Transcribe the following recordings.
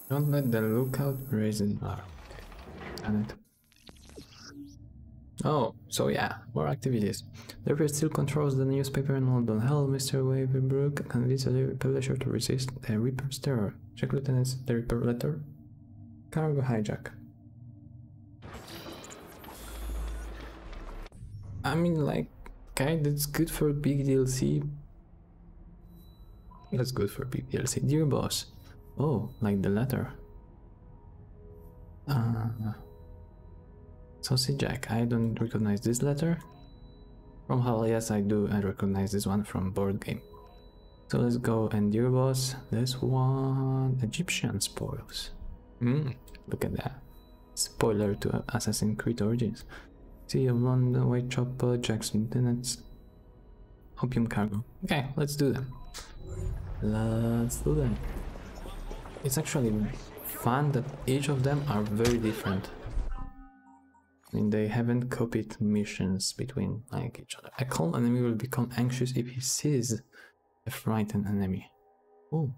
Don't let the lookout raise an alarm. Okay, done it. Oh, so yeah, more activities. The Reaper still controls the newspaper in London. Hello, Mr. Waverbrook, convince the publisher to resist the Reaper's terror. Check Lieutenant's The Reaper letter. Cargo hijack. I mean, like, okay, that's good for big DLC. That's good for big DLC. Dear boss. Oh, like the letter. Sausage Jack. I don't recognize this letter. From Hell, yes I do. I recognize this one from board game. So let's go, and dear boss, this one, Egyptian spoils. Look at that. Spoiler to Assassin's Creed Origins. Sea of London, White Chopper, Jackson Lieutenants, Opium Cargo. Okay, let's do them. Let's do them. It's actually fun that each of them are very different. I mean, they haven't copied missions between like each other. A calm enemy will become anxious if he sees a frightened enemy. Oh.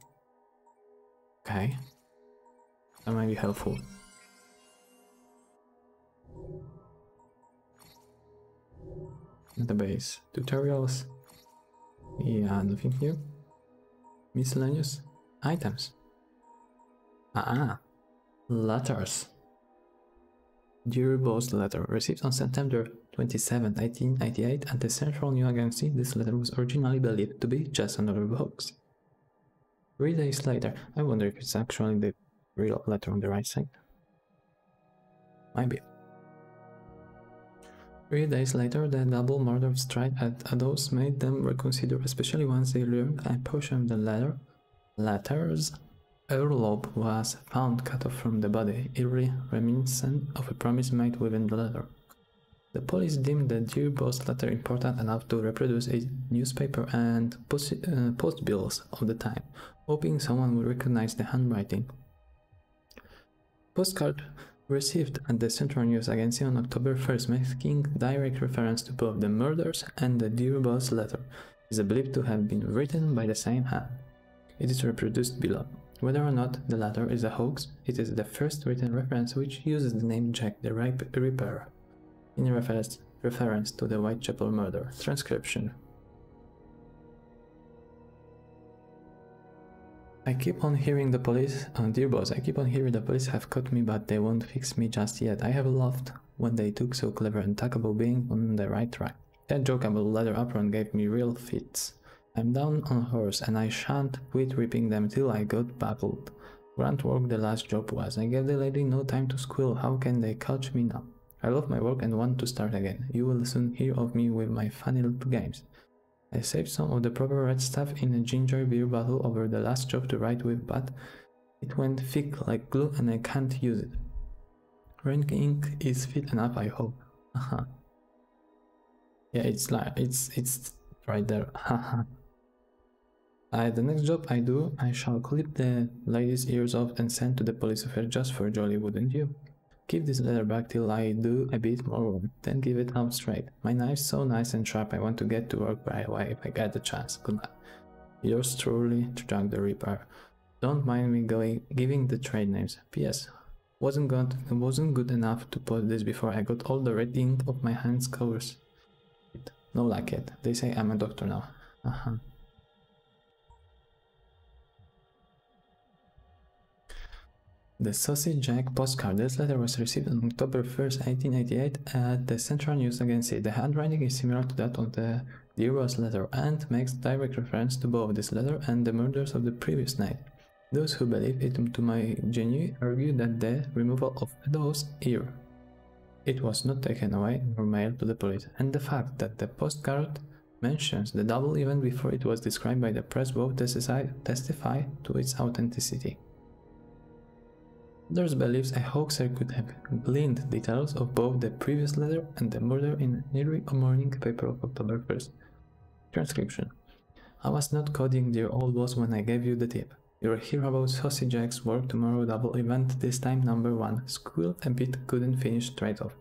Okay. That might be helpful. Database. Tutorials. Yeah, nothing new. Miscellaneous items. Letters. Dear Boss letter, received on September 27, 1998 at the Central New Agency. This letter was originally believed to be just another hoax. 3 days later, I wonder if it's actually the real letter on the right side. Might be. 3 days later, the double murder strike at Ados made them reconsider, especially once they learned a portion of the letters envelope was found cut off from the body, eerily reminiscent of a promise made within the letter. The police deemed the Dear Boss letter important enough to reproduce a newspaper and post bills of the time, hoping someone would recognize the handwriting. Postcard received at the Central News Agency on October 1st, making direct reference to both the murders and the Dear Boss letter, is believed to have been written by the same hand. It is reproduced below. Whether or not the latter is a hoax, it is the first written reference which uses the name Jack the Ripper in reference to the Whitechapel murder. Transcription. I keep on hearing the police, dear boss, I keep on hearing the police have caught me, but they won't fix me just yet. I have laughed when they took so clever and talk about being on the right track. That joke about leather apron gave me real fits. I'm down on horse and I shan't quit ripping them till I got buckled. Grand work the last job was. I gave the lady no time to squeal. How can they catch me now? I love my work and want to start again. You will soon hear of me with my funny little games. I saved some of the proper red stuff in a ginger beer bottle over the last job to write with, but it went thick like glue and I can't use it. Rank ink is fit enough, I hope. Yeah, it's like it's right there. The next job I do, I shall clip the lady's ears off and send to the police officer just for jolly, wouldn't you? Keep this letter back till I do a bit more work, then give it out straight. My knife's so nice and sharp, I want to get to work right away if I get the chance. Good luck. Yours truly, Jack the Ripper. Don't mind me giving the trade names. P.S. Wasn't good enough to post this before I got all the red ink of my hands covers. No luck yet. They say I'm a doctor now. The Sausage Jack postcard. This letter was received on October 1st, 1888 at the Central News Agency. The handwriting is similar to that of the Dear Boss letter and makes direct reference to both this letter and the murders of the previous night. Those who believe it to my genuine argue that the removal of Edo's ear, it was not taken away nor mailed to the police, and the fact that the postcard mentions the double event before it was described by the press both testify to its authenticity. Others believes a hoaxer could have gleaned details of both the previous letter and the murder in an early morning paper of October 1st. Transcription. I was not coding, dear old boss, when I gave you the tip. You'll hear about Sausage Jack's work tomorrow, double event, this time number 1. Squeal a bit, couldn't finish straight off.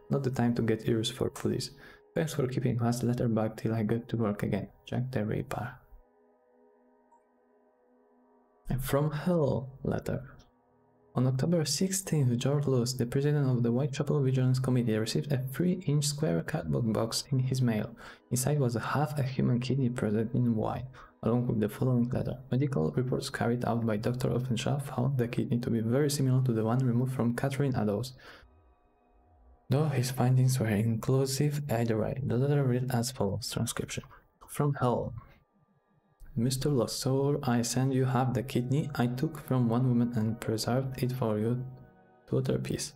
Not the time to get ears for police. Thanks for keeping last letter back till I got to work again. Jack the Ripper. I From Hell letter. On October 16th, George Lewis, the president of the Whitechapel Vigilance Committee, received a 3-inch square cardboard box in his mail. Inside was half a human kidney present in wine, along with the following letter. Medical reports carried out by Dr. Offenshaw found the kidney to be very similar to the one removed from Catherine Adams. Though his findings were inclusive either way, the letter read as follows. Transcription. From Hell. Mr. Lossor, I send you half the kidney I took from one woman and preserved it for you to other piece.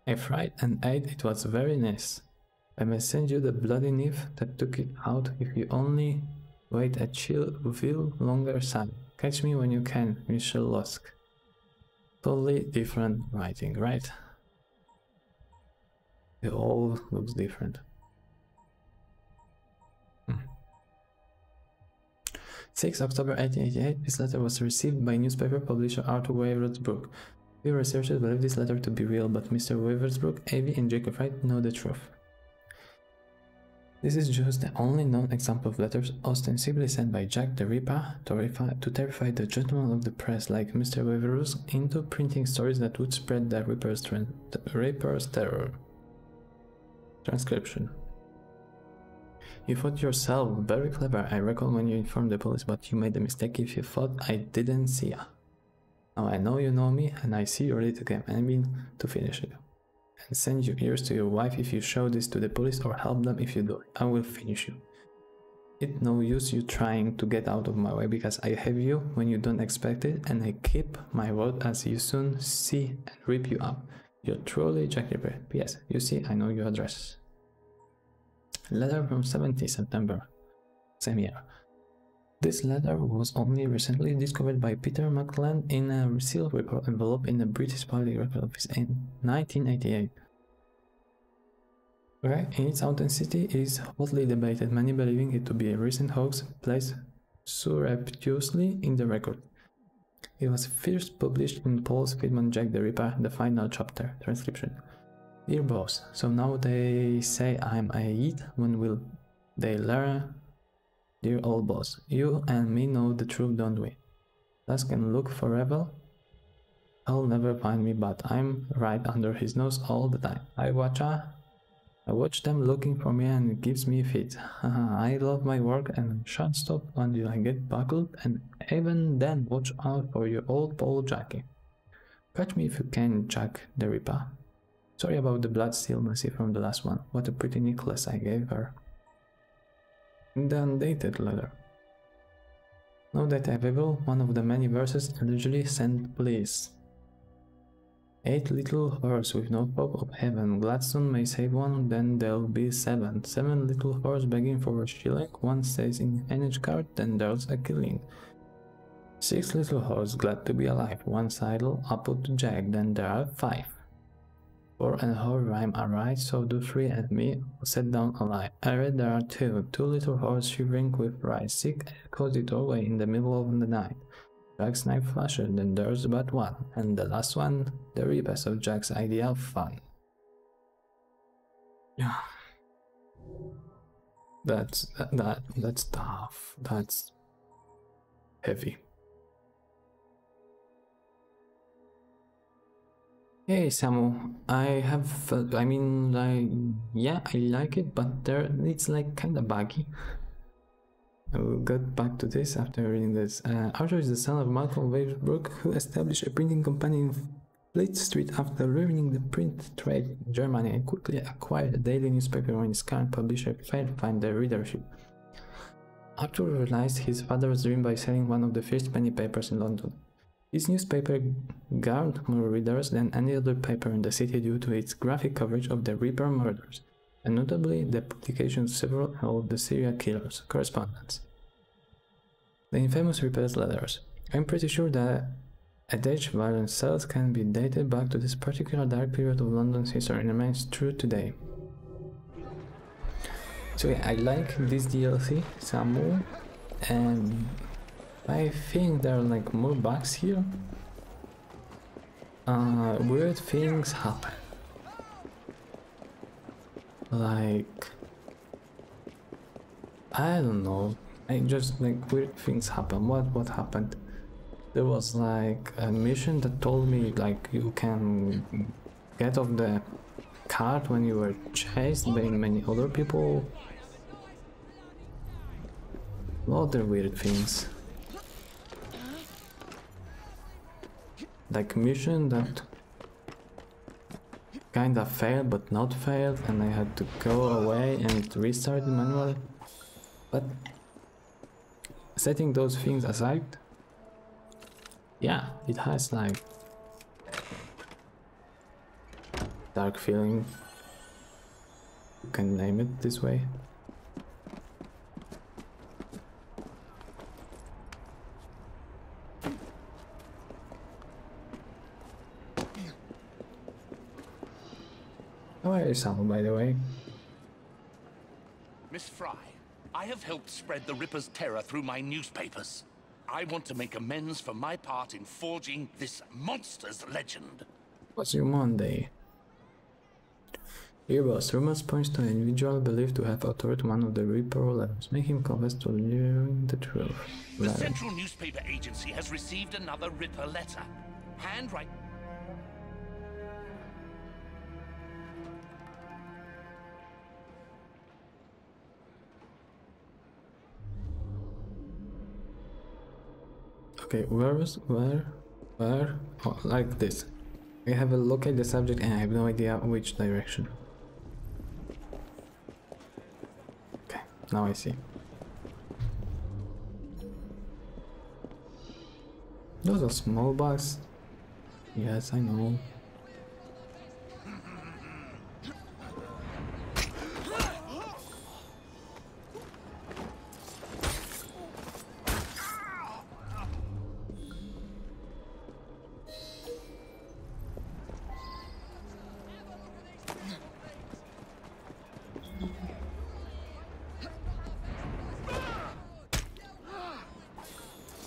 I fried and ate, it was very nice. I may send you the bloody knife that took it out if you only wait a chill will longer son. Catch me when you can, Michel Lusk. Totally different writing, right? It all looks different. 6 October 1888, this letter was received by newspaper publisher Arthur Waversbrook. Few researchers believe this letter to be real, but Mr. Waversbrook, Avi, and Jacob Wright know the truth. This is just the only known example of letters ostensibly sent by Jack the Ripper to terrify the gentlemen of the press like Mr. Waversbrook into printing stories that would spread the Ripper's terror. Transcription. You thought yourself very clever, I recall when you informed the police, but you made a mistake if you thought I didn't see ya. Now I know you know me, and I see you're ready to get I mean to finish it. And send your ears to your wife if you show this to the police, or help them if you do. I will finish you. It's no use you trying to get out of my way, because I have you when you don't expect it, and I keep my word as you soon see and rip you up. You're truly Jack Ripper. P.S. You see, I know your address. Letter from 17 September, same year. This letter was only recently discovered by Peter McClellan in a sealed report envelope in the British Public Record Office in 1988. In its authenticity is hotly debated, many believing it to be a recent hoax placed surreptitiously in the record. It was first published in Paul Speedman Jack the Ripper, the final chapter. Transcription. Dear boss, so now they say I'm a it, when will they learn? Dear old boss, you and me know the truth, don't we? Dusk can look forever. He'll never find me, but I'm right under his nose all the time. I watch them looking for me and it gives me a fit. I love my work and shan't stop until I get buckled, and even then watch out for your old Paul Jackie. Catch me if you can, Jack the Ripper. Sorry about the blood still messy from the last one. What a pretty necklace I gave her. The undated letter. No date available, one of the many verses allegedly sent police. 8 little horse with no hope of heaven. Gladstone may save one, then there'll be 7. 7 little horse begging for a shilling. One stays in NH cart, then there's a killing. 6 little horse glad to be alive. One idle, up to Jack, then there are 5. 4 and a whole rhyme are right, so do 3 and me, set down alive. I read there are 2 little horse shivering with fright, sick a cozy doorway in the middle of the night. Jack's knife flashes, then there's but 1, and the last one, the rebus of Jack's ideal fun. Yeah. That's tough. That's heavy. Hey Samu, yeah, I like it, but it's like kinda buggy. I will get back to this after reading this. Arthur is the son of Malcolm Waversbrook, who established a printing company in Fleet Street after learning the print trade in Germany, and quickly acquired a daily newspaper when his current publisher failed to find the readership. Arthur realized his father's dream by selling one of the first penny papers in London. His newspaper garnered more readers than any other paper in the city due to its graphic coverage of the Ripper murders, and notably the publication of several of the serial killers' correspondence. The infamous Ripper's letters. I'm pretty sure that adage violent cells can be dated back to this particular dark period of London's history and remains true today. So yeah, I like this DLC, Samu, and I think there are like more bugs here. Weird things happen. Like, I don't know. I just like weird things happen. What happened? There was like a mission that told me like you can get off the cart when you were chased by many other people. Other weird things. Like mission that kinda failed but not failed, and I had to go away and restart the manual. But setting those things aside, yeah, it has like dark feeling. You can name it this way. Where is Sam, by the way? Miss Fry, I have helped spread the Ripper's terror through my newspapers. I want to make amends for my part in forging this monster's legend. What's your Monday? Dear boss, rumors point to an individual believed to have authored one of the Reaper letters. Make him confess to learning the truth. The Central Newspaper Agency has received another Ripper letter. Handwrite. Okay, where? Oh, like this. I have a look at the subject and I have no idea which direction. Okay, now I see. Those are small bugs. Yes, I know.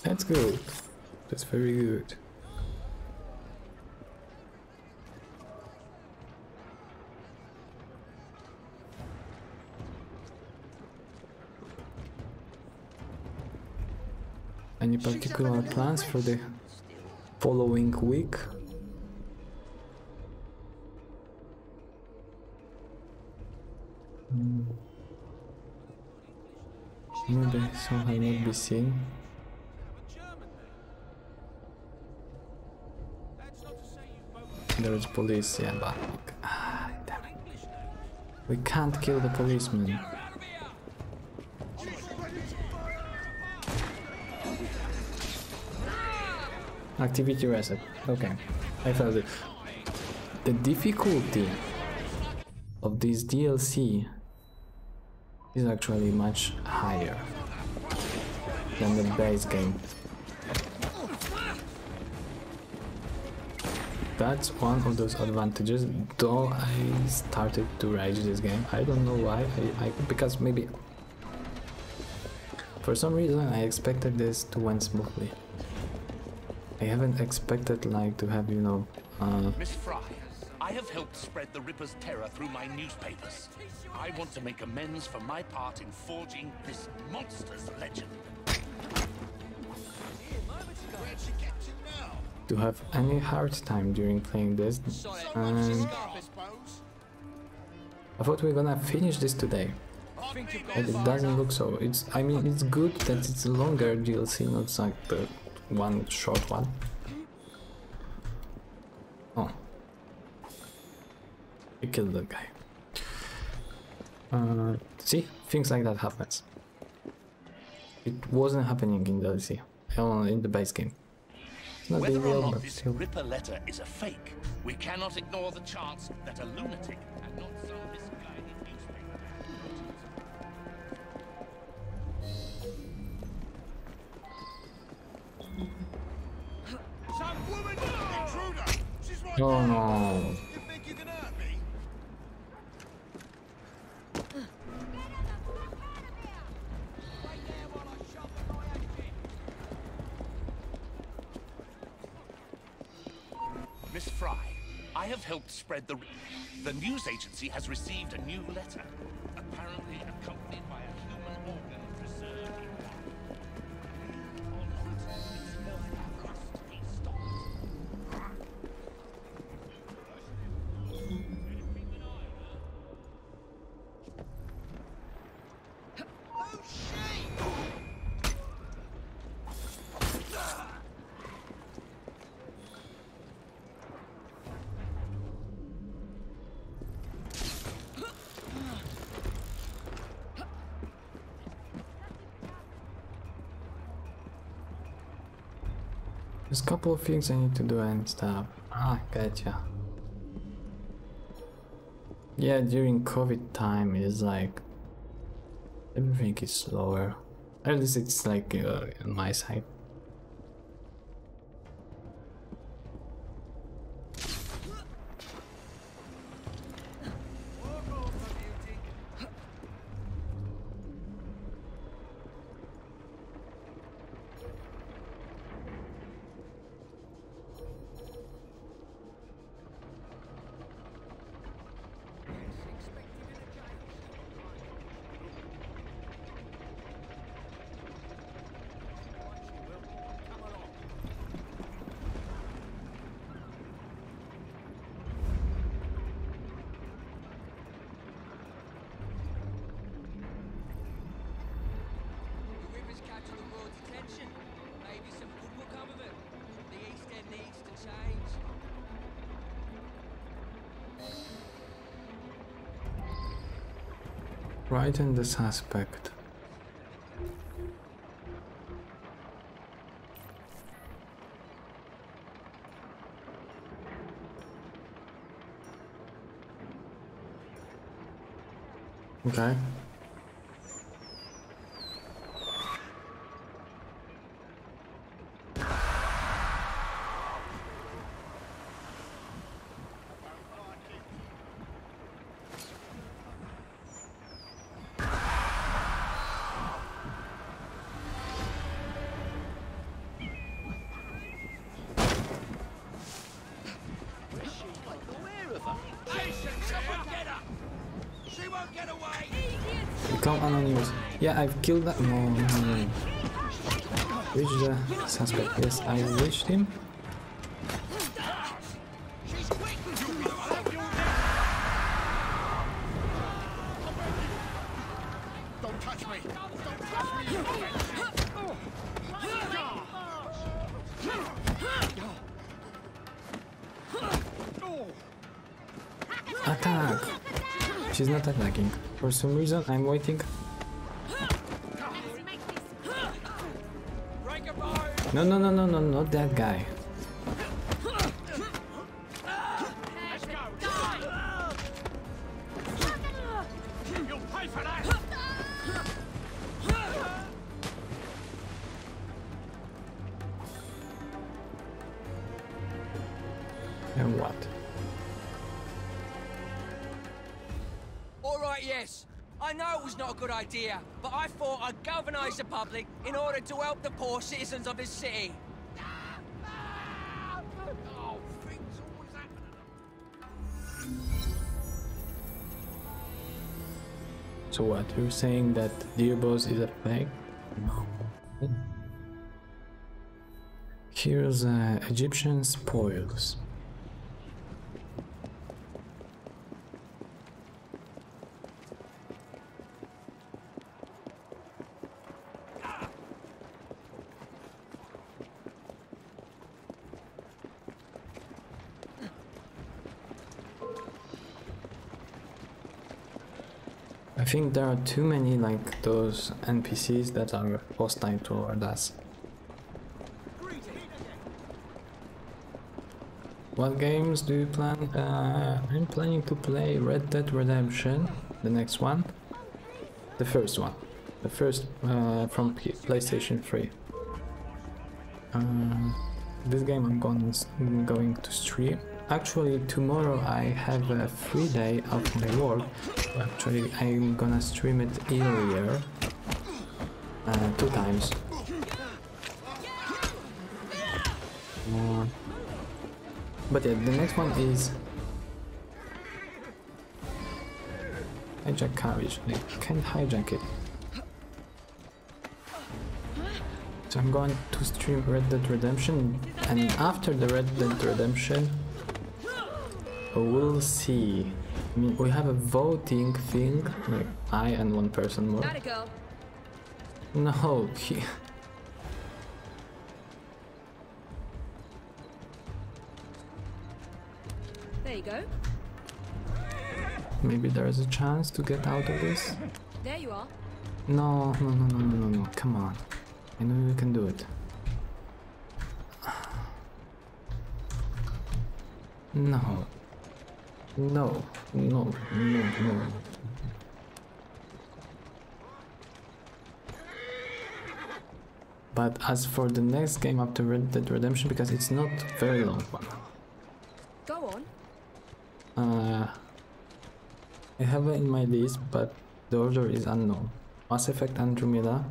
That's good. That's very good. Any particular plans for the following week? Maybe somehow not be seen. There is police, yeah, but damn it. We can't kill the policeman. Activity reset. Okay, I felt it. The difficulty of this DLC is actually much higher than the base game. That's one of those advantages, though I started to rage this game. I don't know why, because maybe for some reason I expected this to went smoothly. I haven't expected like to have, you know, Miss Fry, I have helped spread the Ripper's terror through my newspapers. I want to make amends for my part in forging this monster's legend. to have any hard time during playing this, and I thought we were gonna finish this today, but it doesn't look so. I mean, it's good that it's a longer DLC, not like the one short one. Oh, we killed that guy. See, things like that happens. It wasn't happening in DLC, only in the base game. Not Whether real, or not but this still. Ripper letter is a fake, we cannot ignore the chance that a lunatic and not some misguided newspaper. Some woman! Intruder! She's right Oh there. no. You think you can hurt me? Miss Fry, I have helped spread the news agency has received a new letter, apparently accompanied by a human organ preserved in one. Or not, it's more than us. There's a couple of things I need to do and stuff. Ah, gotcha. Yeah, during COVID time it's like everything is slower. At least it's like on my side. Right in the suspect. Okay. Become anonymous. Yeah, I've killed that. No, no, no. Reach the suspect. Yes, I reached him. Don't touch me! Don't touch me, you Attack! She's not attacking. For some reason, I'm waiting. No, no, no, no, no, not that guy. You'll pay for that! And what? Alright, yes. I know it was not a good idea, but I thought I'd galvanise the public in order to help the poor citizens of this city. Oh, things always happen. So what? You're saying that Dear Boss is a fake? No. Here's Egyptian spoils. I think there are too many like those NPCs that are hostile toward us. What games do you plan? I'm planning to play Red Dead Redemption, the next one. The first one. The first from PlayStation 3. This game I'm going to stream. Actually, tomorrow I have a free day of my work. Actually, I'm gonna stream it earlier. 2 times. But yeah, the next one is hijack carriage. I can't hijack it. So I'm going to stream Red Dead Redemption, and after the Red Dead Redemption, we'll see. I mean, we have a voting thing, like I and one person more. Gotta go. No, There you go. maybe there is a chance to get out of this. There you are. No, no, no, no, no, no, no, come on. I know you can do it. No. No. No. No. No. But as for the next game after Red Dead Redemption, because it's not very long one. Go on. I have it in my list, but the order is unknown. Mass Effect Andromeda,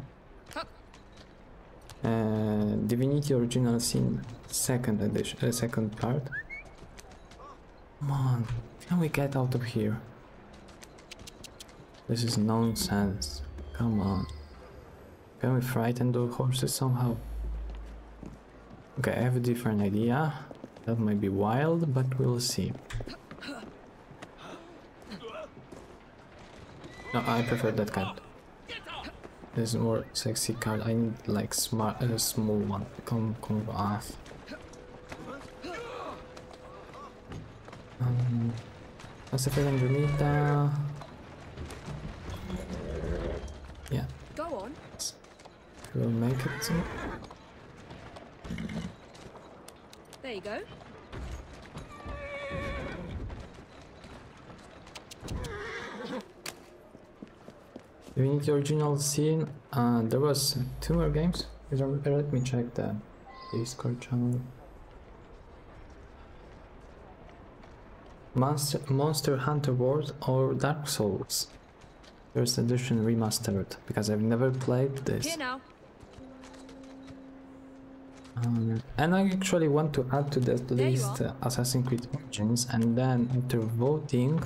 Divinity Original Sin, second edition, second part. Come on, can we get out of here? This is nonsense. Come on. Can we frighten the horses somehow? Okay, I have a different idea. That might be wild, but we'll see. No, I prefer that card. This is more sexy card. I need like smart, a small one. Come off. What's the feeling, Bonita? Yeah. Go on. We'll make it soon. There you go. Divinity Original Sin. There was 2 more games. Let me check the Discord channel. Monster Hunter World or Dark Souls. First edition remastered, because I've never played this. Here now. And I actually want to add to that list Assassin's Creed Origins, and then after voting,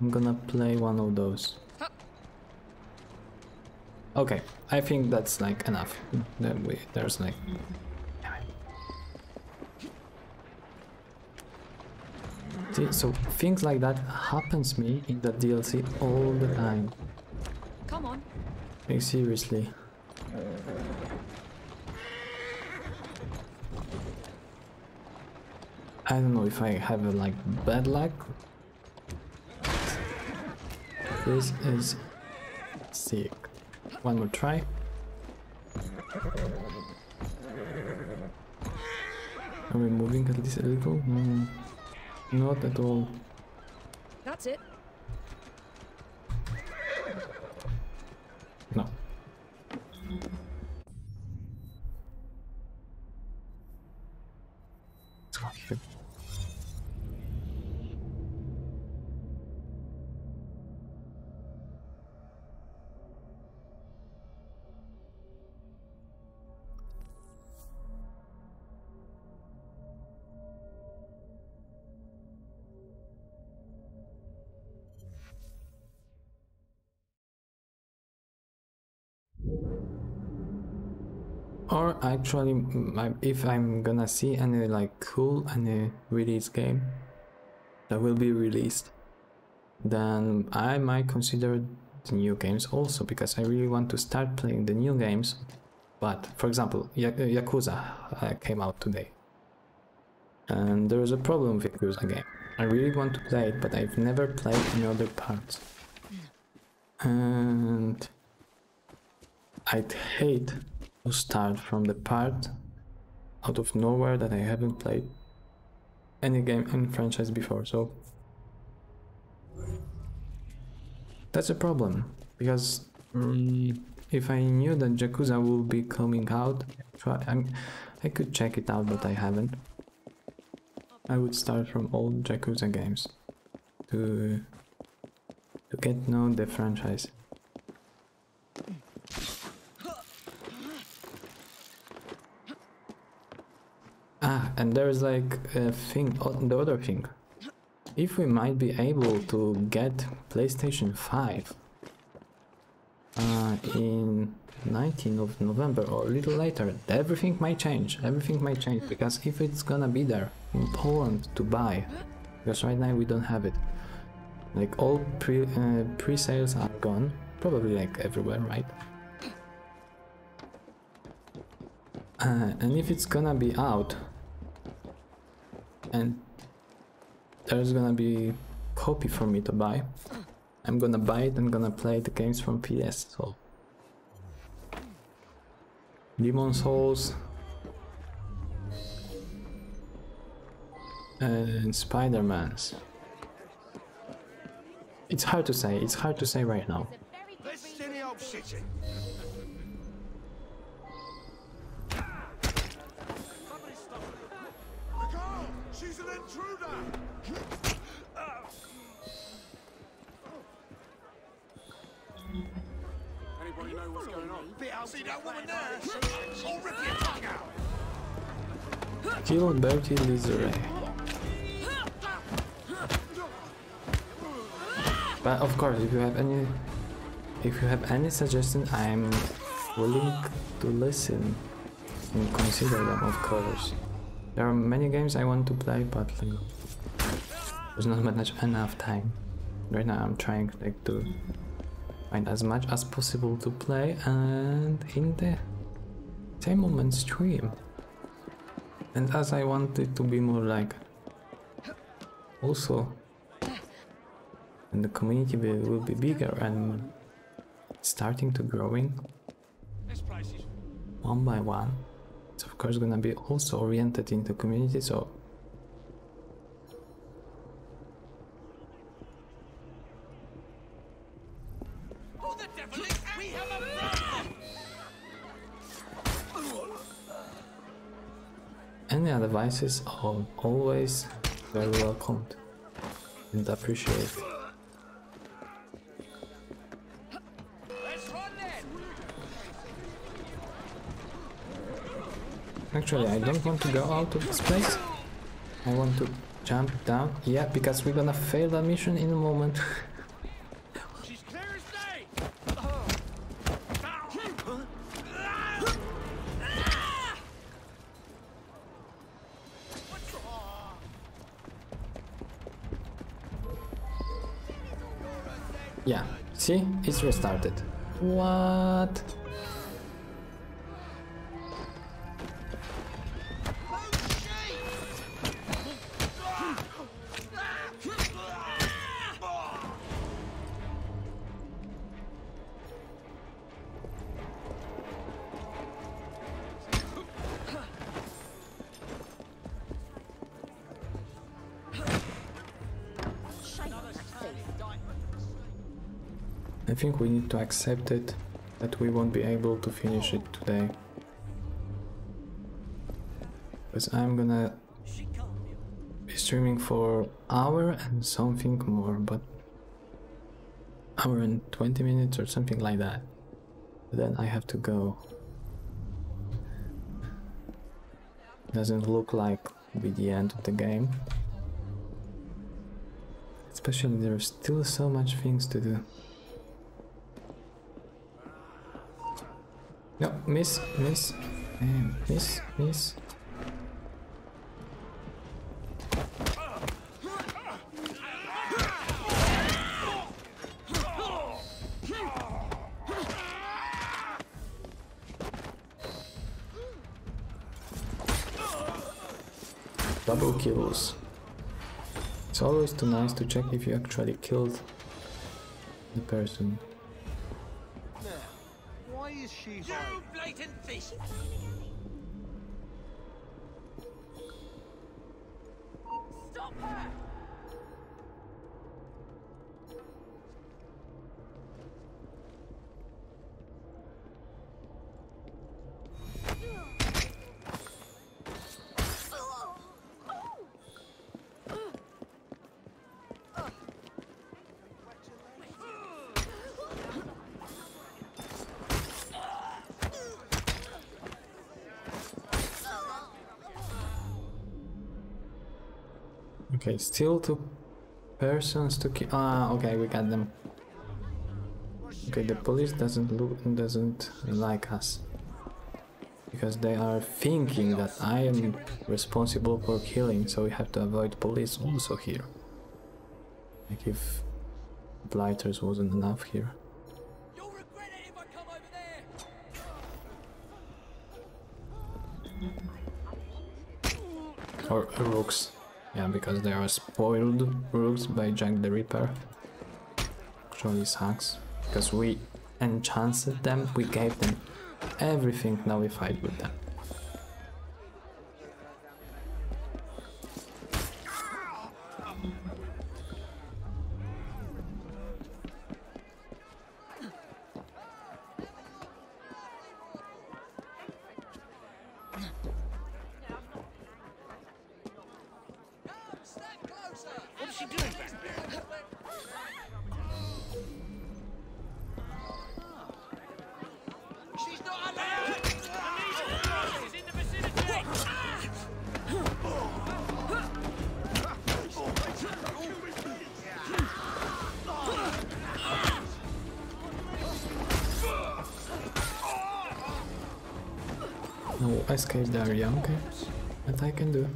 I'm gonna play one of those. Okay, I think that's like enough. There's like... See, so things like that happens me in the DLC all the time. Come on. Like seriously. I don't know if I have like bad luck. This is sick. One more try. Are we moving at least a little? Not at all. That's it. No. Let's go here. Or actually, if I'm gonna see any like cool any release game that will be released, then I might consider the new games also, because I really want to start playing the new games. But for example, Yakuza came out today, and there is a problem with Yakuza game. I really want to play it, but I've never played any other parts, and I'd hate to start from the part out of nowhere that I haven't played any game in franchise before, so that's a problem, because if I knew that Yakuza will be coming out, I could check it out, but I haven't. I would start from old Yakuza games to get to know the franchise. And there's like a thing, the other thing. If we might be able to get PlayStation 5 in 19th of November or a little later, everything might change. Everything might change, because if it's gonna be there in Poland to buy, because right now we don't have it. Like all pre-sales are gone, probably like everywhere, right? And if it's gonna be out, and there's gonna be copy for me to buy, I'm gonna buy it and gonna play the games from PS. So Demon Souls, and Spider-Man's. It's hard to say right now. This silly old city. The girl! She's an intruder! Anybody know what's going on? See that woman there? I'll rip your tongue out! Kill Bertie Lizard. But of course, if you have any suggestion, I'm willing to listen and consider them, of course. There are many games I want to play, but like, there's not enough time. Right now I'm trying like to find as much as possible to play and in the same moment stream. And as I want it to be more like also, and the community will be bigger and starting to growing one by one. It's of course gonna be also oriented into community, so Who the devil is we have a problem? any advices are always very welcomed and appreciated. Let's run then. Actually, I don't want to go out of this place. I want to jump down. Yeah, because we're gonna fail the mission in a moment. She's clear as day! Yeah, see? It's restarted. What? I think we need to accept it, that we won't be able to finish it today. Because I'm gonna be streaming for an hour and something more, but hour and 20 minutes or something like that. Then I have to go. Doesn't look like be the end of the game. Especially there's still so much things to do. No, miss. Double kills. It's always too nice to check if you actually killed the person. Why is she You blatant fish. Stop her. Okay, still two persons to kill. Ah, okay, we got them. Okay, the police doesn't like us because they are thinking that I am responsible for killing, so we have to avoid police also here. Like if blighters wasn't enough here. You'll regret it if I come over there. Or rooks. Yeah, because they are spoiled rooks by Jack the Ripper. Actually sucks. Because we enchanted them, we gave them everything, now we fight with them. she doing back there? She's not allowed! She's in the vicinity! No escape there, yeah, okay. That I can do.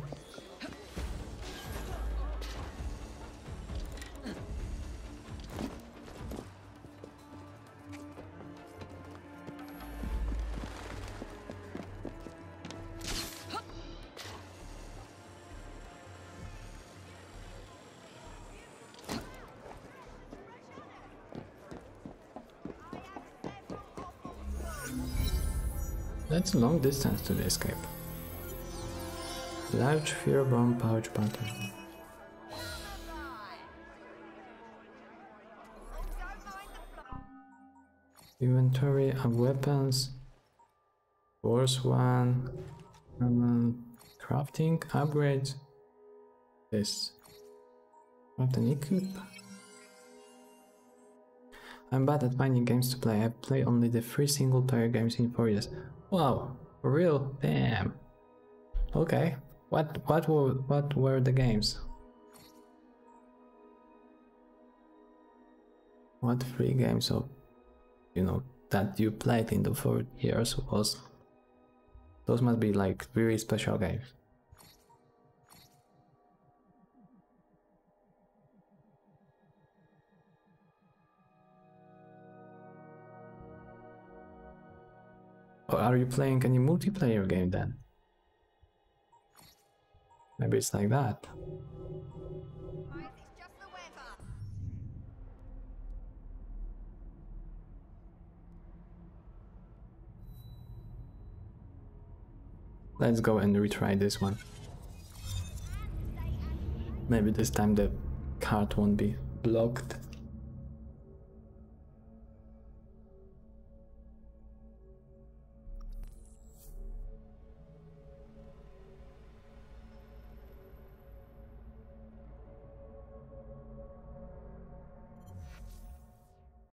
That's a long distance to the escape. Large fear bomb pouch button. Inventory of weapons. Force one. Crafting upgrades. This. Craft and equip. I'm bad at finding games to play. I play only the 3 single player games in 4 years. Wow, for real? Damn. Okay. What were the games? What 3 games of, you know, that you played in the 4 years was? Those must be like really special games. Or are you playing any multiplayer game then? Maybe it's like that. Let's go and retry this one. Maybe this time the card won't be blocked.